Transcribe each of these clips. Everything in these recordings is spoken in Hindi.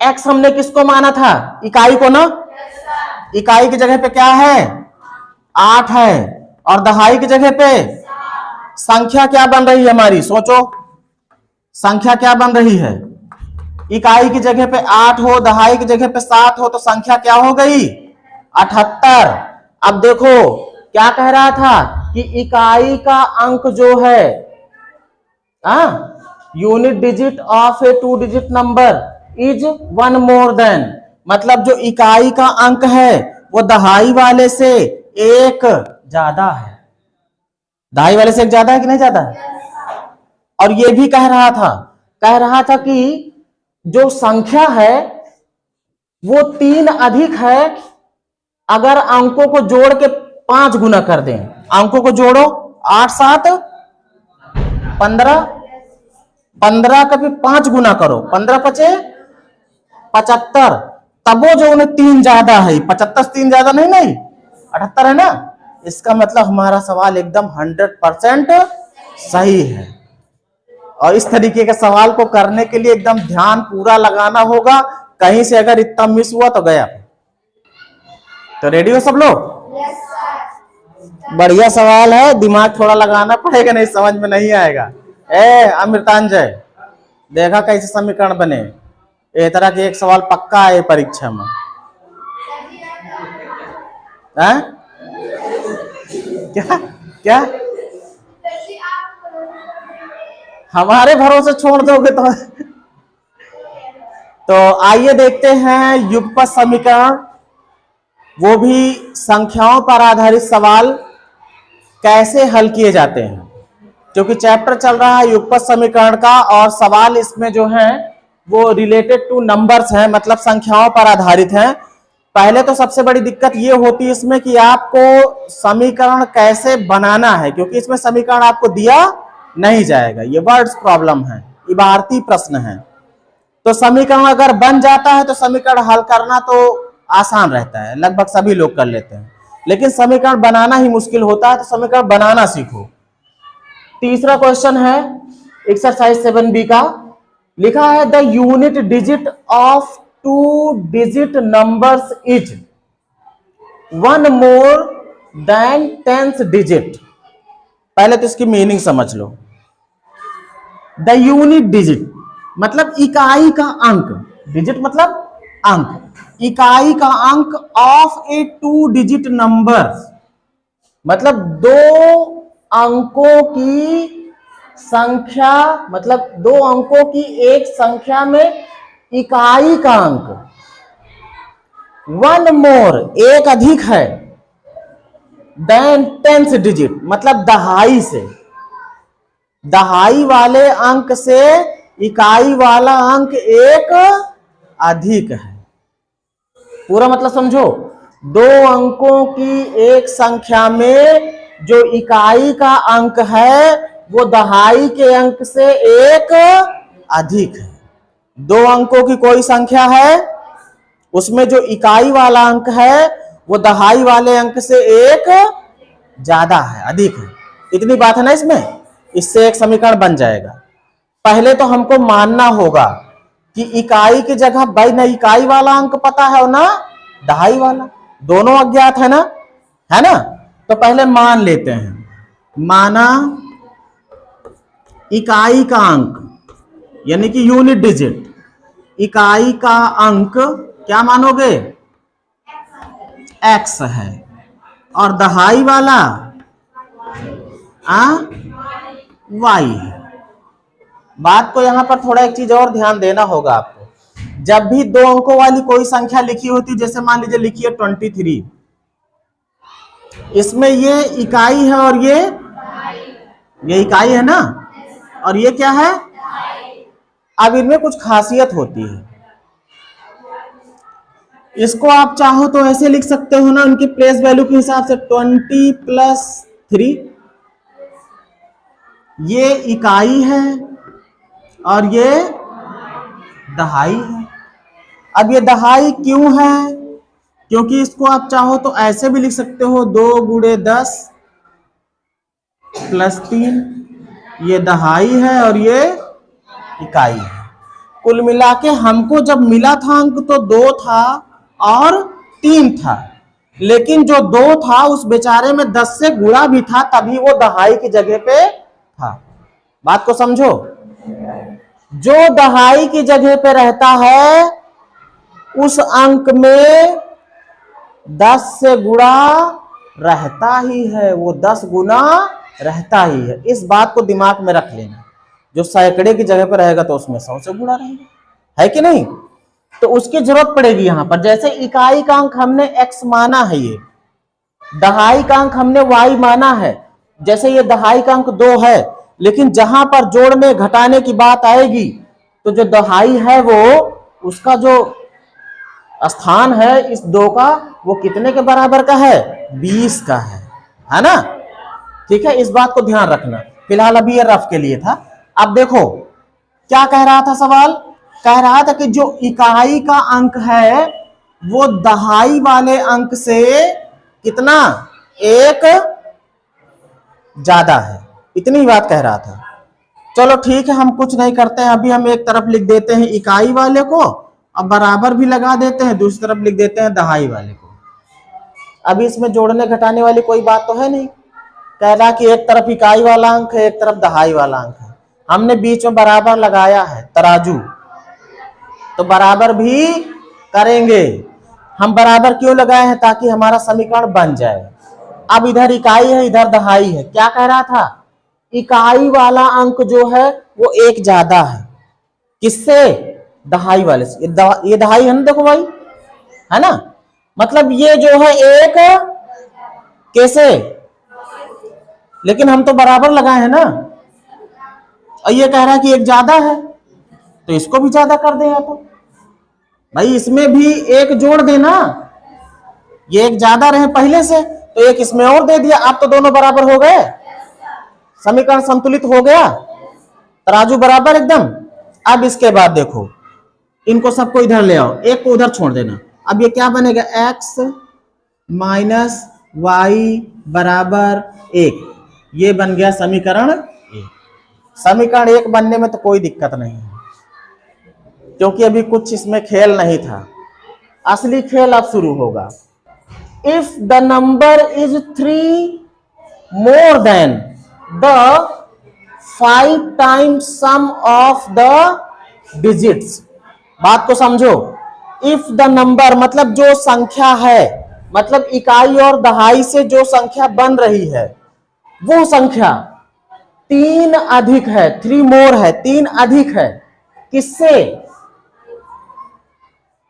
x हमने किसको माना था? इकाई को ना। इकाई की जगह पे क्या है? 8 है। और दहाई की जगह पे संख्या क्या बन रही है हमारी? सोचो, संख्या क्या बन रही है? इकाई की जगह पे 8 हो, दहाई की जगह पे 7 हो, तो संख्या क्या हो गई? 78। अब देखो क्या कह रहा था कि इकाई का अंक जो है, unit digit of A 2 digit number is 1 more than, मतलब जो इकाई का अंक है वो दहाई वाले से 1 ज्यादा है। दहाई वाले से 1 ज्यादा है कि नहीं ज्यादा है? और ये भी कह रहा था कि जो संख्या है वो 3 अधिक है अगर अंकों को जोड़ के 5 गुना कर दें। अंकों को जोड़ो, 8 7 15, 15 का भी 5 गुना करो, 15 पचे 75, तब वो जो उन्हें 3 ज्यादा है। 75 3 ज्यादा नहीं 78 है ना। इसका मतलब हमारा सवाल एकदम 100% सही है। और इस तरीके के सवाल को करने के लिए एकदम ध्यान पूरा लगाना होगा, कहीं से अगर इतना मिस हुआ तो गया। तो रेडी हो सब लोग? बढ़िया सवाल है, दिमाग थोड़ा लगाना पड़ेगा, नहीं समझ में नहीं आएगा। अमृतांजय, देखा कैसे समीकरण बने? ए तरह के एक सवाल पक्का है परीक्षा में। क्या क्या हमारे भरोसे छोड़ दोगे तो आइए देखते हैं युगपत समीकरण, वो भी संख्याओं पर आधारित सवाल कैसे हल किए जाते हैं। क्योंकि चैप्टर चल रहा है युगपत समीकरण का, और सवाल इसमें जो है वो रिलेटेड टू नंबर्स हैं, मतलब संख्याओं पर आधारित हैं। पहले तो सबसे बड़ी दिक्कत ये होती है इसमें कि आपको समीकरण कैसे बनाना है, क्योंकि इसमें समीकरण आपको दिया नहीं जाएगा। ये वर्ड्स प्रॉब्लम है, इबारती प्रश्न है। तो समीकरण अगर बन जाता है तो समीकरण हल करना तो आसान रहता है, लगभग सभी लोग कर लेते हैं। लेकिन समीकरण बनाना ही मुश्किल होता है, तो समीकरण बनाना सीखो। तीसरा क्वेश्चन है एक्सरसाइज 7B का, लिखा है the unit digit of 2 digit numbers is 1 more than 10th digit. पहले तो इसकी मीनिंग समझ लो। द यूनिट डिजिट मतलब इकाई का अंक, डिजिट मतलब अंक, इकाई का अंक ऑफ ए 2 डिजिट नंबर, मतलब 2 अंकों की संख्या, मतलब 2 अंकों की एक संख्या में इकाई का अंक 1 मोर, एक अधिक है, देन 10th डिजिट मतलब दहाई से, दहाई वाले अंक से इकाई वाला अंक 1 अधिक है। पूरा मतलब समझो, 2 अंकों की एक संख्या में जो इकाई का अंक है वो दहाई के अंक से 1 अधिक है। 2 अंकों की कोई संख्या है, उसमें जो इकाई वाला अंक है वो दहाई वाले अंक से 1 ज्यादा है, अधिक है। इतनी बात है ना इसमें, इससे एक समीकरण बन जाएगा। पहले तो हमको मानना होगा कि इकाई की जगह भाई ना इकाई वाला अंक पता है और ना दहाई वाला, दोनों अज्ञात है ना। तो पहले मान लेते हैं, माना इकाई का अंक यानी कि यूनिट डिजिट, इकाई का अंक क्या मानोगे? x है, और दहाई वाला y है। बात को यहां पर थोड़ा एक चीज और ध्यान देना होगा आपको। जब भी 2 अंकों वाली कोई संख्या लिखी होती, जैसे मान लीजिए लिखिए 23, इसमें ये इकाई है और ये इकाई है ना, और ये क्या है? अब इनमें कुछ खासियत होती है। इसको आप चाहो तो ऐसे लिख सकते हो ना, उनकी प्लेस वैल्यू के हिसाब से 20 + 3, ये इकाई है और ये दहाई है। अब ये दहाई क्यों है? क्योंकि इसको आप चाहो तो ऐसे भी लिख सकते हो, 2 × 10 + 3, ये दहाई है और ये इकाई है। कुल मिला के हमको जब मिला था अंक तो 2 था और 3 था, लेकिन जो 2 था उस बेचारे में 10 से गुणा भी था, तभी वो दहाई की जगह पे था। बात को समझो, जो दहाई की जगह पे रहता है उस अंक में 10 से गुणा रहता ही है, वो 10 गुना रहता ही है। इस बात को दिमाग में रख लेना। जो सैकड़े की जगह पर रहेगा तो उसमें 100 से गुणा रहेगा, है कि नहीं? तो उसकी जरूरत पड़ेगी यहां पर। जैसे इकाई का अंक हमने x माना है, ये दहाई का अंक हमने y माना है। जैसे ये दहाई का अंक 2 है, लेकिन जहां पर जोड़ में घटाने की बात आएगी तो जो दहाई है वो उसका जो स्थान है इस 2 का, वो कितने के बराबर का है? 20 का है ना? ठीक है, इस बात को ध्यान रखना। फिलहाल अभी ये रफ के लिए था। अब देखो क्या कह रहा था सवाल, कह रहा था कि जो इकाई का अंक है वो दहाई वाले अंक से कितना? 1 ज्यादा है, इतनी बात कह रहा था। चलो ठीक है, हम कुछ नहीं करते हैं, अभी हम एक तरफ लिख देते हैं इकाई वाले को, अब बराबर भी लगा देते हैं, दूसरी तरफ लिख देते हैं दहाई वाले को। अभी इसमें जोड़ने घटाने वाली कोई बात तो है नहीं। कह रहा कि एक तरफ इकाई वाला अंक है, एक तरफ दहाई वाला अंक है, हमने बीच में बराबर लगाया है तराजू, तो बराबर भी करेंगे। हम बराबर क्यों लगाए हैं? ताकि हमारा समीकरण बन जाए। अब इधर इकाई है, इधर दहाई है। क्या कह रहा था? इकाई वाला अंक जो है वो 1 ज्यादा है, किससे? दहाई वाले से। ये दहाई है ना, देखो भाई, है ना? मतलब ये जो है 1 कैसे, लेकिन हम तो बराबर लगाए हैं ना, और ये कह रहा है कि 1 ज्यादा है, तो इसको भी ज्यादा कर दे। तो भाई इसमें भी 1 जोड़ देना, ये 1 ज्यादा रहे पहले से तो 1 इसमें और दे दिया, अब तो दोनों बराबर हो गए, समीकरण संतुलित हो गया, तराजू बराबर एकदम। अब इसके बाद देखो, इनको सबको इधर ले आओ, 1 को उधर छोड़ देना। अब ये क्या बनेगा? x माइनस वाई बराबर 1, ये बन गया समीकरण 1। समीकरण 1 बनने में तो कोई दिक्कत नहीं है, क्योंकि अभी कुछ इसमें खेल नहीं था, असली खेल अब शुरू होगा। If the number is 3 more than the 5 times sum of the digits. बात को समझो, इफ द नंबर मतलब जो संख्या है, मतलब इकाई और दहाई से जो संख्या बन रही है वो संख्या 3 अधिक है, 3 मोर है, 3 अधिक है, किससे?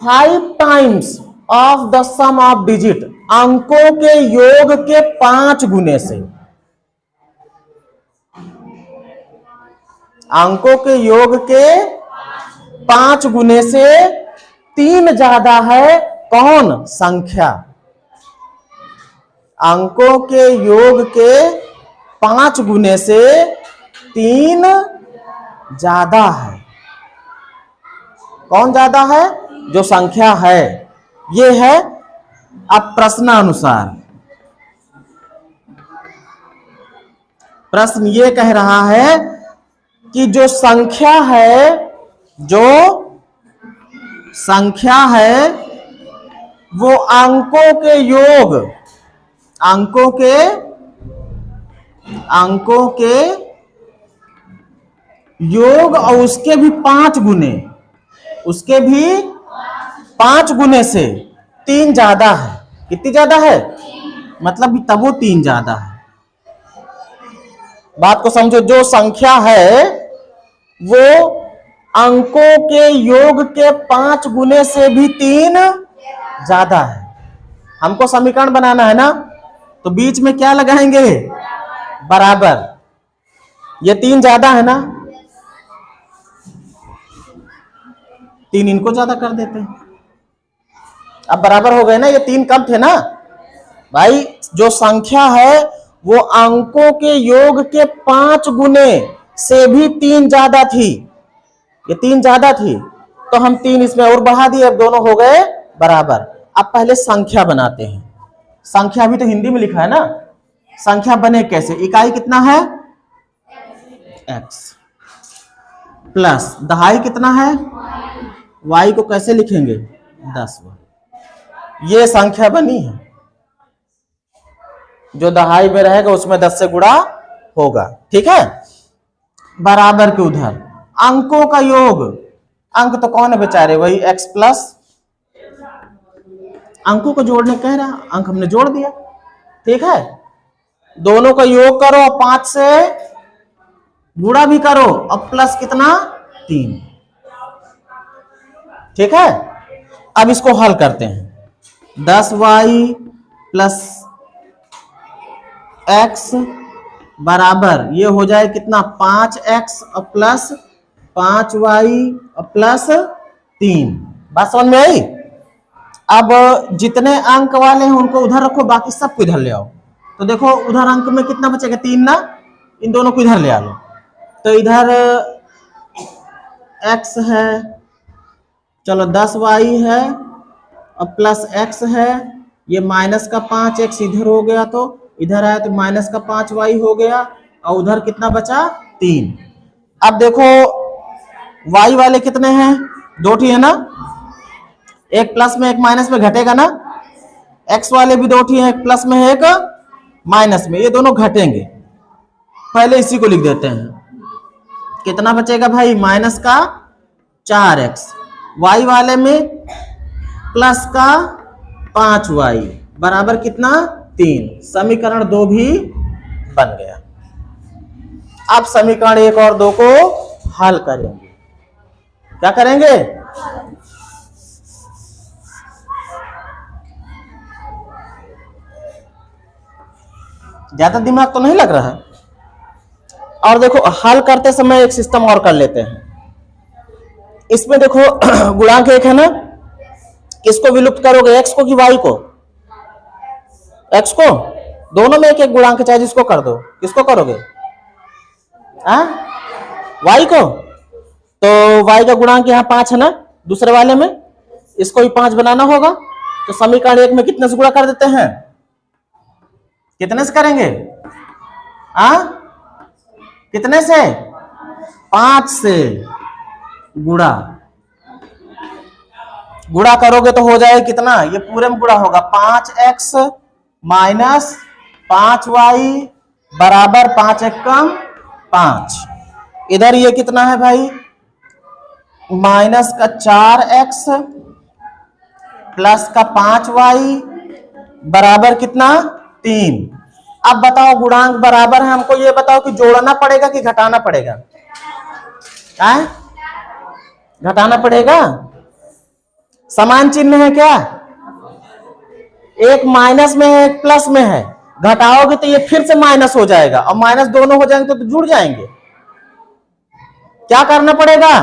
5 times of the sum of digit, अंकों के योग के 5 गुने से। अंकों के योग के 5 गुने से 3 ज्यादा है, कौन? संख्या। अंकों के योग के 5 गुने से 3 ज्यादा है। कौन ज्यादा है? जो संख्या है, ये है। अब प्रश्नानुसार, प्रश्न ये कह रहा है कि जो संख्या है, जो संख्या है वो अंकों के योग, अंकों के योग और उसके भी 5 गुने, उसके भी 5 गुने से 3 ज्यादा है। कितनी ज्यादा है? मतलब तब वो 3 ज्यादा है। बात को समझो, जो संख्या है वो अंकों के योग के 5 गुने से भी 3 ज्यादा है। हमको समीकरण बनाना है ना, तो बीच में क्या लगाएंगे? बराबर। ये 3 ज्यादा है ना, 3 इनको ज्यादा कर देते हैं। अब बराबर हो गए ना, ये 3 कम थे ना भाई। जो संख्या है वो अंकों के योग के 5 गुने से भी 3 ज्यादा थी, ये 3 ज्यादा थी, तो हम 3 इसमें और बढ़ा दिए, अब दोनों हो गए बराबर। अब पहले संख्या बनाते हैं। संख्या भी तो हिंदी में लिखा है ना, संख्या बने कैसे? इकाई कितना है? x। प्लस दहाई कितना है, y को कैसे लिखेंगे 10y। ये संख्या बनी है, जो दहाई में रहेगा उसमें 10 से गुणा होगा, ठीक है। बराबर के उधर अंकों का योग, अंक तो कौन है बेचारे, वही x प्लस, अंकों को जोड़ने कह रहा, अंक हमने जोड़ दिया, ठीक है। दोनों का योग करो और 5 से गुणा भी करो, अब प्लस कितना 3, ठीक है। अब इसको हल करते हैं, 10y प्लस x बराबर ये हो जाए कितना 5x और प्लस 5y और प्लस 3। बात समझ में आई। अब जितने अंक वाले हैं उनको उधर रखो, बाकी सबको इधर ले आओ। तो देखो उधर अंक में कितना बचेगा 3 ना, इन दोनों को इधर ले आ लो। तो इधर x है, चलो 10y है और प्लस x है, ये माइनस का 5x इधर हो गया, तो इधर आया तो माइनस का 5y हो गया, और उधर कितना बचा 3। अब देखो y वाले कितने हैं, 2 है ना, एक प्लस में एक माइनस में घटेगा ना, x वाले भी 2 हैं, एक प्लस में है एक माइनस में, ये दोनों घटेंगे। पहले इसी को लिख देते हैं, कितना बचेगा भाई माइनस का 4x, y वाले में प्लस का 5y बराबर कितना 3। समीकरण 2 भी बन गया। अब समीकरण 1 और 2 को हल करेंगे। क्या करेंगे, ज्यादा दिमाग तो नहीं लग रहा है। और देखो हल करते समय एक सिस्टम और कर लेते हैं। इसमें देखो गुणांक 1 है ना, किसको विलुप्त करोगे, x को कि y को, x को, दोनों में एक एक गुणांक चाहे जिसको कर दो, किसको करोगे y को। तो y का गुणांक यहाँ 5 है ना, दूसरे वाले में इसको भी 5 बनाना होगा। तो समीकरण 1 में कितने से गुणा कर देते हैं, कितने से करेंगे, कितने से 5 से गुणा, गुणा करोगे तो हो जाए कितना, ये पूरे में गुणा होगा 5x माइनस 5y बराबर 5 एक कम 5। इधर ये कितना है भाई माइनस का 4x प्लस का 5y बराबर कितना 3। अब बताओ गुणांक बराबर है, हमको ये बताओ कि जोड़ना पड़ेगा कि घटाना पड़ेगा, घटाना पड़ेगा। समान चिन्ह है क्या, एक माइनस में है एक प्लस में है, घटाओगे तो ये फिर से माइनस हो जाएगा, और माइनस दोनों हो जाएंगे तो जुड़ जाएंगे। क्या करना पड़ेगा,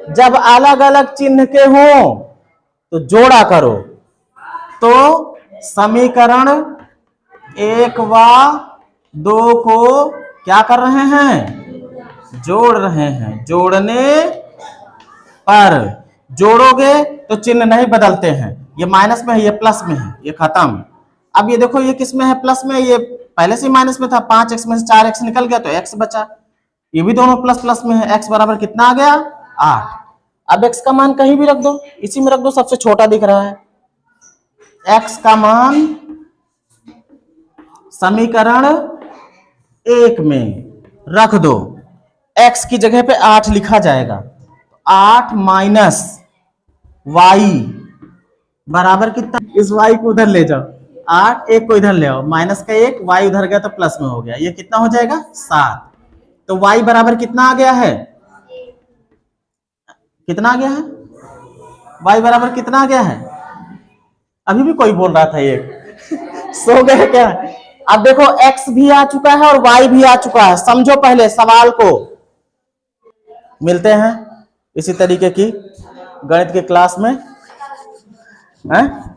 जब अलग अलग चिन्ह के हो तो जोड़ा करो। तो समीकरण 1 व 2 को क्या कर रहे हैं, जोड़ रहे हैं। जोड़ने पर जोड़ोगे तो चिन्ह नहीं बदलते हैं, ये माइनस में है ये प्लस में है, ये खत्म। अब ये देखो ये किस में है, प्लस में, ये पहले से माइनस में था, 5x में से 4x निकल गया तो x बचा, ये भी दोनों प्लस प्लस में है। x बराबर कितना आ गया 8। अब x का मान कहीं भी रख दो, इसी में रख दो, सबसे छोटा दिख रहा है। x का मान समीकरण 1 में रख दो, x की जगह पे 8 लिखा जाएगा। 8 माइनस y बराबर कितना, इस y को उधर ले जाओ, 8 1 को इधर ले आओ, माइनस का 1 y उधर गया तो प्लस में हो गया, ये कितना हो जाएगा 7। तो y बराबर कितना आ गया है, कितना आ गया है, y बराबर कितना आ गया है। अभी भी कोई बोल रहा था ये सो गए क्या। अब देखो x भी आ चुका है और y भी आ चुका है, समझो पहले सवाल को। मिलते हैं इसी तरीके की गणित के क्लास में, हैं?